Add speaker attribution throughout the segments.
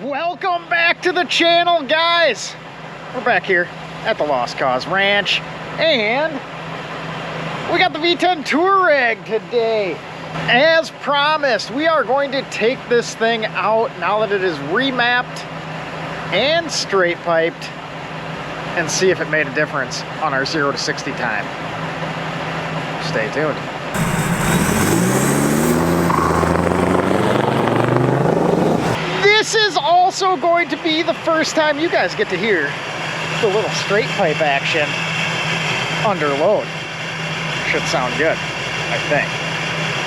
Speaker 1: Welcome back to the channel, guys. We're back here at the Lost Cause Ranch, and we got the V10 Touareg today. As promised, we are going to take this thing out now that it is remapped and straight piped and see if it made a difference on our 0 to 60 time. Stay tuned. This is also going to be the first time you guys get to hear the little straight pipe action under load. Should sound good, I think.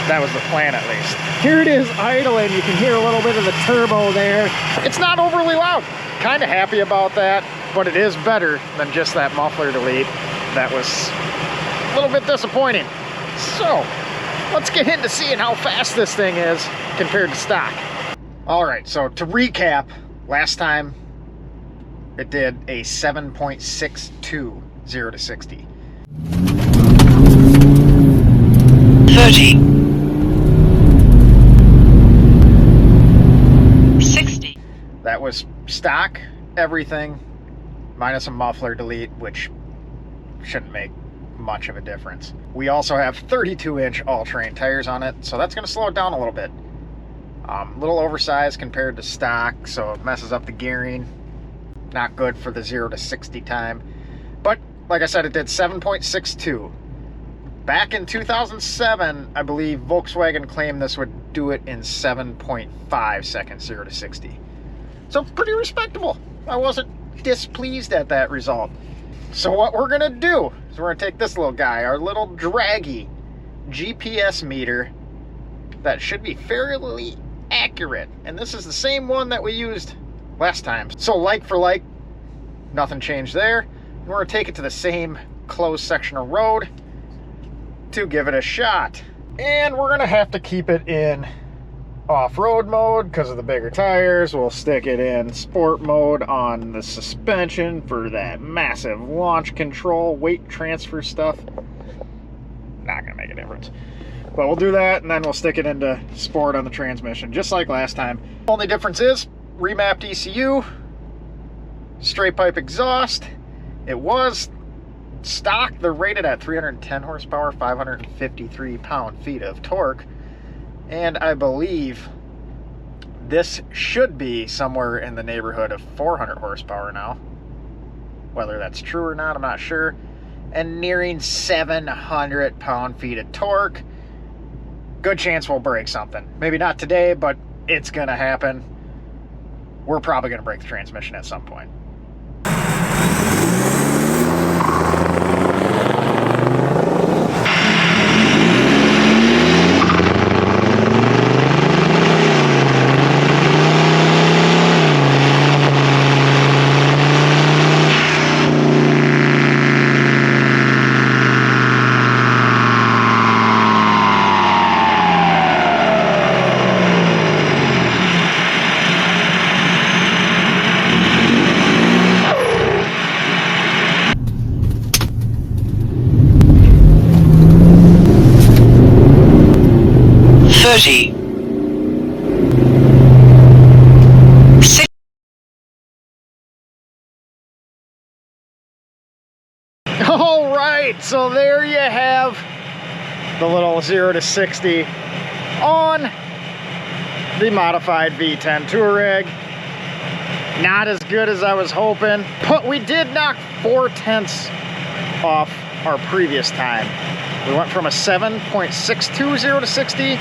Speaker 1: That was the plan, at least. Here it is idling. You can hear a little bit of the turbo there. It's not overly loud. Kind of happy about that, but it is better than just that muffler delete. That was a little bit disappointing. So let's get into seeing how fast this thing is compared to stock. All right, so to recap, last time it did a 7.62 0 to 60.
Speaker 2: 30. 60.
Speaker 1: That was stock, everything, minus a muffler delete, which shouldn't make much of a difference. We also have 32-inch all-terrain tires on it, so that's going to slow it down a little bit. A little oversized compared to stock, so it messes up the gearing. Not good for the 0 to 60 time. But like I said, it did 7.62. Back in 2007, I believe Volkswagen claimed this would do it in 7.5 seconds 0 to 60. So pretty respectable. I wasn't displeased at that result. So what we're gonna do is we're gonna take this little guy, our little draggy GPS meter that should be fairly accurate, and this is the same one that we used last time. So like for like, nothing changed there. And we're gonna take it to the same closed section of road to give it a shot. And we're gonna have to keep it in off-road mode because of the bigger tires. We'll stick it in sport mode on the suspension for that massive launch control, weight transfer stuff. Not gonna make a difference. But we'll do that, and then we'll stick it into sport on the transmission, just like last time. Only difference is remapped ECU, straight pipe exhaust. It was stock. They're rated at 310 horsepower, 553 pound-feet of torque. And I believe this should be somewhere in the neighborhood of 400 horsepower now. Whether that's true or not, I'm not sure. And nearing 700 pound-feet of torque. Good chance we'll break something. Maybe not today, but it's gonna happen. We're probably gonna break the transmission at some point. All right, so there you have the little 0 to 60 on the modified V10 Touareg. Not as good as I was hoping, but we did knock 4/10 off our previous time. We went from a 7.62 0 to 60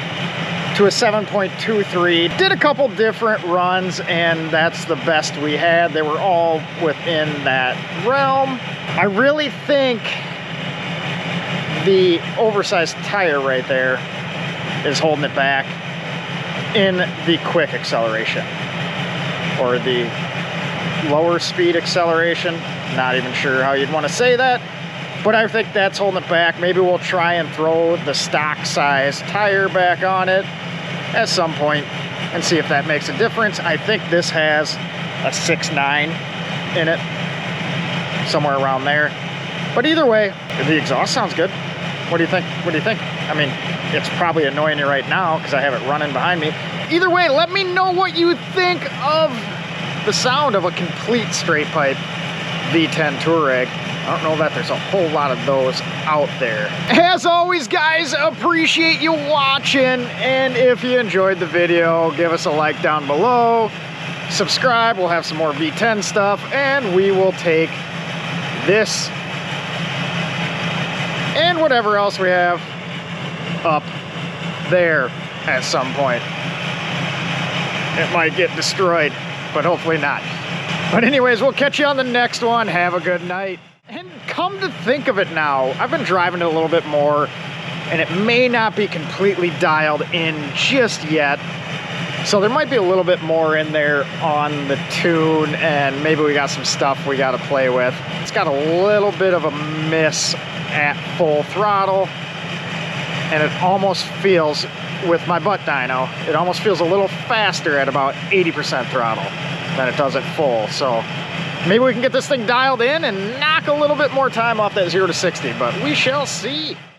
Speaker 1: to a 7.23. Did a couple different runs, and that's the best we had. They were all within that realm. I really think the oversized tire right there is holding it back in the quick acceleration, or the lower speed acceleration. Not even sure how you'd want to say that, but I think that's holding it back. Maybe we'll try and throw the stock size tire back on it at some point and see if that makes a difference. I think this has a 6.9 in it, somewhere around there. But either way, the exhaust sounds good. What do you think? What do you think? I mean, it's probably annoying you right now because I have it running behind me. Either way, let me know what you think of the sound of a complete straight pipe V10 Touareg. I don't know that there's a whole lot of those out there. As always, guys, appreciate you watching. And if you enjoyed the video, give us a like down below. Subscribe, we'll have some more V10 stuff. And we will take this and whatever else we have up there at some point. It might get destroyed, but hopefully not. But anyways, we'll catch you on the next one. Have a good night. And come to think of it now, I've been driving it a little bit more, and it may not be completely dialed in just yet. So there might be a little bit more in there on the tune, and maybe we got some stuff we got to play with. It's got a little bit of a miss at full throttle, and it almost feels, with my butt dyno, it almost feels a little faster at about 80% throttle than it does at full. So maybe we can get this thing dialed in and knock a little bit more time off that 0 to 60, but we shall see.